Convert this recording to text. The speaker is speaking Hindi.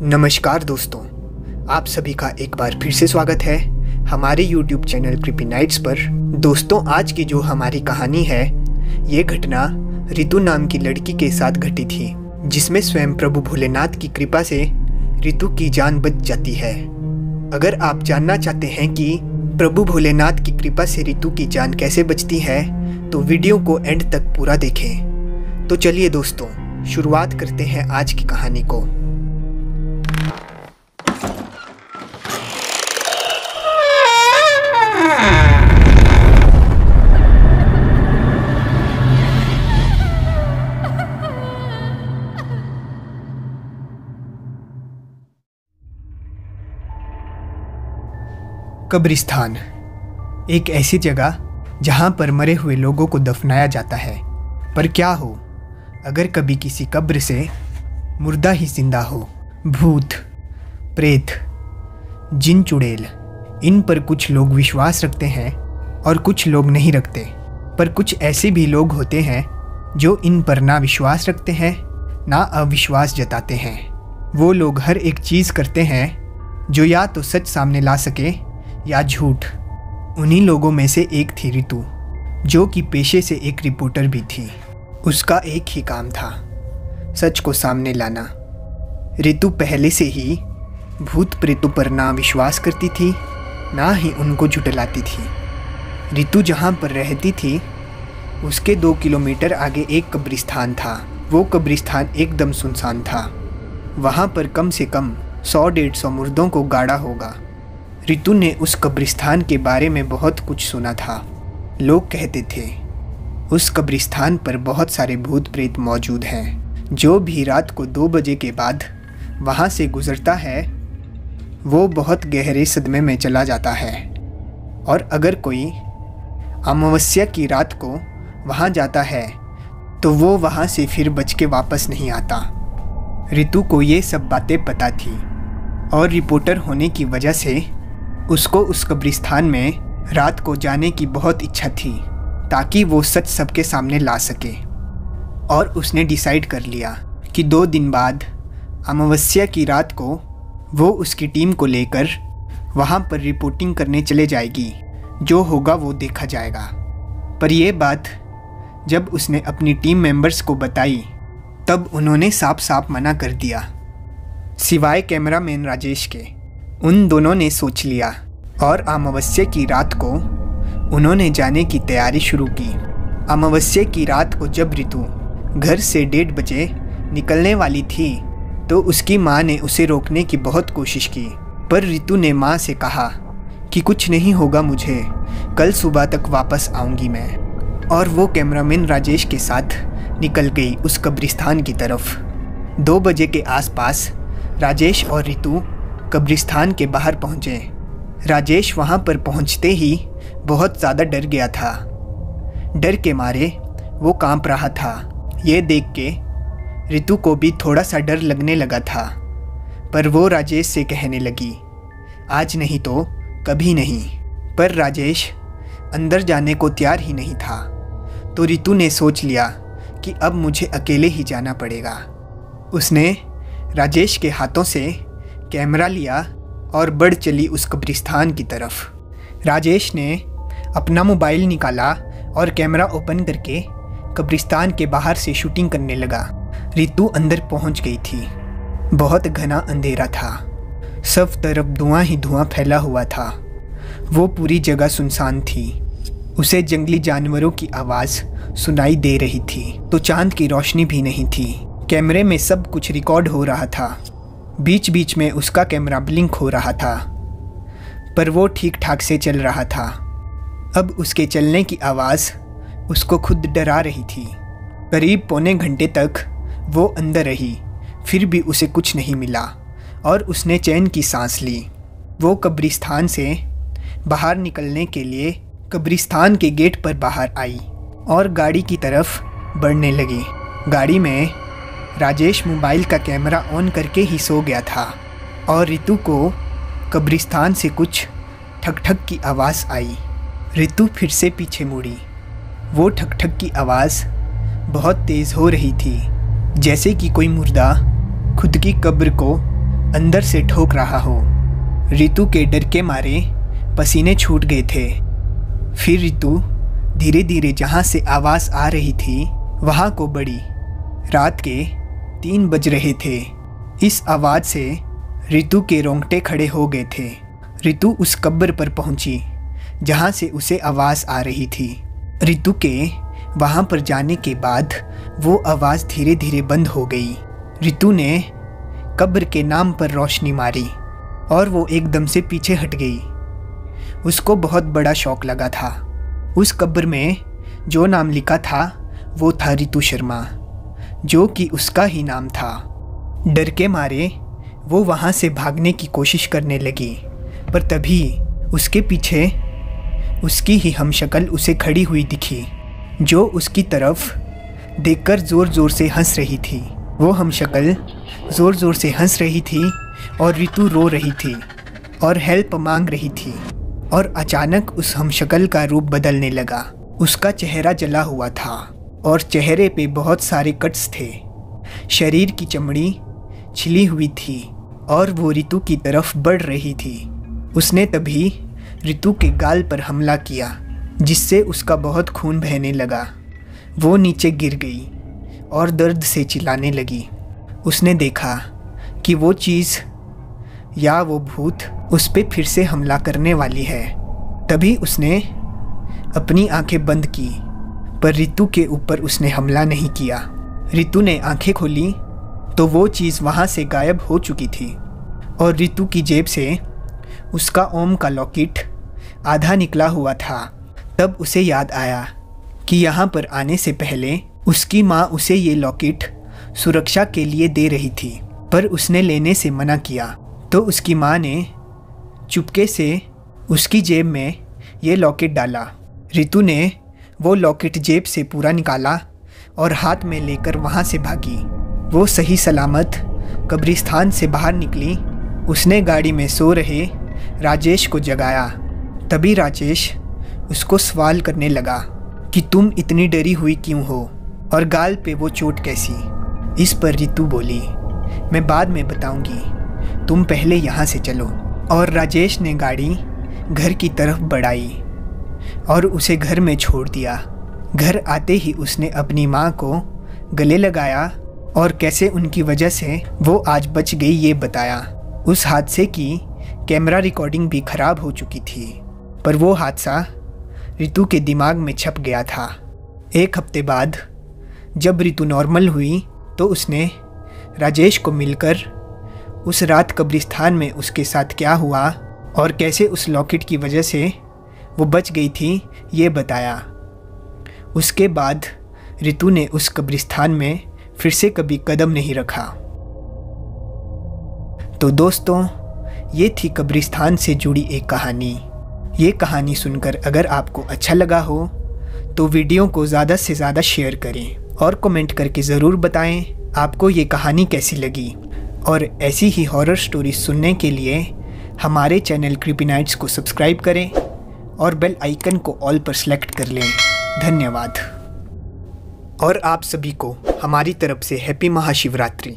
नमस्कार दोस्तों, आप सभी का एक बार फिर से स्वागत है हमारे YouTube चैनल क्रीपी नाइट्स पर। दोस्तों, आज की जो हमारी कहानी है, ये घटना रितु नाम की लड़की के साथ घटी थी, जिसमें स्वयं प्रभु भोलेनाथ की कृपा से रितु की जान बच जाती है। अगर आप जानना चाहते हैं कि प्रभु भोलेनाथ की कृपा से रितु की जान कैसे बचती है, तो वीडियो को एंड तक पूरा देखें। तो चलिए दोस्तों, शुरुआत करते हैं आज की कहानी को। कब्रिस्तान एक ऐसी जगह जहां पर मरे हुए लोगों को दफनाया जाता है। पर क्या हो अगर कभी किसी कब्र से मुर्दा ही जिंदा हो। भूत, प्रेत, जिन चुड़ैल, इन पर कुछ लोग विश्वास रखते हैं और कुछ लोग नहीं रखते। पर कुछ ऐसे भी लोग होते हैं जो इन पर ना विश्वास रखते हैं ना अविश्वास जताते हैं। वो लोग हर एक चीज़ करते हैं जो या तो सच सामने ला सके या झूठ। उन्हीं लोगों में से एक थी रितु, जो कि पेशे से एक रिपोर्टर भी थी। उसका एक ही काम था, सच को सामने लाना। रितु पहले से ही भूत प्रेतों पर ना विश्वास करती थी, ना ही उनको झुठलाती थी। रितु जहाँ पर रहती थी उसके 2 किलोमीटर आगे एक कब्रिस्तान था। वो कब्रिस्तान एकदम सुनसान था। वहाँ पर कम से कम 100-150 मुर्दों को गाड़ा होगा। रितु ने उस कब्रिस्तान के बारे में बहुत कुछ सुना था। लोग कहते थे उस कब्रिस्तान पर बहुत सारे भूत प्रेत मौजूद हैं। जो भी रात को 2 बजे के बाद वहाँ से गुजरता है वो बहुत गहरे सदमे में चला जाता है, और अगर कोई अमावस्या की रात को वहाँ जाता है तो वो वहाँ से फिर बच के वापस नहीं आता। रितु को ये सब बातें पता थी, और रिपोर्टर होने की वजह से उसको उस कब्रिस्तान में रात को जाने की बहुत इच्छा थी, ताकि वो सच सबके सामने ला सके। और उसने डिसाइड कर लिया कि 2 दिन बाद अमावस्या की रात को वो उसकी टीम को लेकर वहाँ पर रिपोर्टिंग करने चले जाएगी। जो होगा वो देखा जाएगा। पर यह बात जब उसने अपनी टीम मेंबर्स को बताई तब उन्होंने साफ साफ मना कर दिया, सिवाय कैमरामैन राजेश के। उन दोनों ने सोच लिया और अमावस्या की रात को उन्होंने जाने की तैयारी शुरू की। अमावस्या की रात को जब रितु घर से 1:30 बजे निकलने वाली थी तो उसकी माँ ने उसे रोकने की बहुत कोशिश की। पर रितु ने माँ से कहा कि कुछ नहीं होगा, मुझे कल सुबह तक वापस आऊँगी मैं। और वो कैमरामैन राजेश के साथ निकल गई उस कब्रिस्तान की तरफ। 2 बजे के आसपास राजेश और रितु कब्रिस्तान के बाहर पहुँचे। राजेश वहाँ पर पहुँचते ही बहुत ज़्यादा डर गया था। डर के मारे वो कांप रहा था। ये देख के रितु को भी थोड़ा सा डर लगने लगा था। पर वो राजेश से कहने लगी, आज नहीं तो कभी नहीं। पर राजेश अंदर जाने को तैयार ही नहीं था। तो रितु ने सोच लिया कि अब मुझे अकेले ही जाना पड़ेगा। उसने राजेश के हाथों से कैमरा लिया और बढ़ चली उस कब्रिस्तान की तरफ। राजेश ने अपना मोबाइल निकाला और कैमरा ओपन करके कब्रिस्तान के बाहर से शूटिंग करने लगा। रितु अंदर पहुंच गई थी। बहुत घना अंधेरा था, सब तरफ धुआं ही धुआं फैला हुआ था। वो पूरी जगह सुनसान थी। उसे जंगली जानवरों की आवाज़ सुनाई दे रही थी, तो चांद की रोशनी भी नहीं थी। कैमरे में सब कुछ रिकॉर्ड हो रहा था। बीच बीच में उसका कैमरा ब्लिंक हो रहा था, पर वो ठीक ठाक से चल रहा था। अब उसके चलने की आवाज़ उसको खुद डरा रही थी। करीब पौने घंटे तक वो अंदर रही, फिर भी उसे कुछ नहीं मिला और उसने चैन की सांस ली। वो कब्रिस्तान से बाहर निकलने के लिए कब्रिस्तान के गेट पर बाहर आई और गाड़ी की तरफ बढ़ने लगी। गाड़ी में राजेश मोबाइल का कैमरा ऑन करके ही सो गया था, और रितु को कब्रिस्तान से कुछ ठक ठक की आवाज़ आई। रितु फिर से पीछे मुड़ी। वो ठक ठक की आवाज़ बहुत तेज़ हो रही थी, जैसे कि कोई मुर्दा खुद की कब्र को अंदर से ठोक रहा हो। रितु के डर के मारे पसीने छूट गए थे। फिर रितु धीरे धीरे जहाँ से आवाज़ आ रही थी वहाँ को बढ़ी। रात के 3 बज रहे थे। इस आवाज़ से रितु के रोंगटे खड़े हो गए थे। रितु उस कब्र पर पहुंची जहां से उसे आवाज़ आ रही थी। रितु के वहां पर जाने के बाद वो आवाज़ धीरे धीरे बंद हो गई। रितु ने कब्र के नाम पर रोशनी मारी और वो एकदम से पीछे हट गई। उसको बहुत बड़ा शौक लगा था। उस कब्र में जो नाम लिखा था वो था रितु शर्मा, जो कि उसका ही नाम था। डर के मारे वो वहाँ से भागने की कोशिश करने लगी, पर तभी उसके पीछे उसकी ही हमशक्ल उसे खड़ी हुई दिखी, जो उसकी तरफ देखकर ज़ोर ज़ोर से हंस रही थी। वो हमशक्ल ज़ोर ज़ोर से हंस रही थी और रितु रो रही थी और हेल्प मांग रही थी। और अचानक उस हमशक्ल का रूप बदलने लगा। उसका चेहरा जला हुआ था और चेहरे पे बहुत सारे कट्स थे। शरीर की चमड़ी छिली हुई थी और वो रितु की तरफ बढ़ रही थी। उसने तभी रितु के गाल पर हमला किया, जिससे उसका बहुत खून बहने लगा। वो नीचे गिर गई और दर्द से चिल्लाने लगी। उसने देखा कि वो चीज़ या वो भूत उस पर फिर से हमला करने वाली है। तभी उसने अपनी आंखें बंद की, पर रितु के ऊपर उसने हमला नहीं किया। रितु ने आंखें खोली तो वो चीज़ वहाँ से गायब हो चुकी थी और रितु की जेब से उसका ओम का लॉकेट आधा निकला हुआ था। तब उसे याद आया कि यहाँ पर आने से पहले उसकी माँ उसे ये लॉकेट सुरक्षा के लिए दे रही थी, पर उसने लेने से मना किया। तो उसकी माँ ने चुपके से उसकी जेब में ये लॉकेट डाला। रितु ने वो लॉकेट जेब से पूरा निकाला और हाथ में लेकर वहाँ से भागी। वो सही सलामत कब्रिस्तान से बाहर निकली। उसने गाड़ी में सो रहे राजेश को जगाया। तभी राजेश उसको सवाल करने लगा कि तुम इतनी डरी हुई क्यों हो और गाल पे वो चोट कैसी। इस पर रितु बोली, मैं बाद में बताऊंगी, तुम पहले यहाँ से चलो। और राजेश ने गाड़ी घर की तरफ बढ़ाई और उसे घर में छोड़ दिया। घर आते ही उसने अपनी माँ को गले लगाया और कैसे उनकी वजह से वो आज बच गई ये बताया। उस हादसे की कैमरा रिकॉर्डिंग भी ख़राब हो चुकी थी, पर वो हादसा रितु के दिमाग में छप गया था। 1 हफ्ते बाद जब रितु नॉर्मल हुई तो उसने राजेश को मिलकर उस रात कब्रिस्तान में उसके साथ क्या हुआ और कैसे उस लॉकेट की वजह से वो बच गई थी ये बताया। उसके बाद रितु ने उस कब्रिस्तान में फिर से कभी कदम नहीं रखा। तो दोस्तों, ये थी कब्रिस्तान से जुड़ी एक कहानी। ये कहानी सुनकर अगर आपको अच्छा लगा हो तो वीडियो को ज़्यादा से ज़्यादा शेयर करें और कमेंट करके ज़रूर बताएं आपको ये कहानी कैसी लगी। और ऐसी ही हॉरर स्टोरी सुनने के लिए हमारे चैनल क्रीपी नाइट्स को सब्सक्राइब करें और बेल आइकन को ऑल पर सेलेक्ट कर लें। धन्यवाद। और आप सभी को हमारी तरफ से हैप्पी महाशिवरात्रि।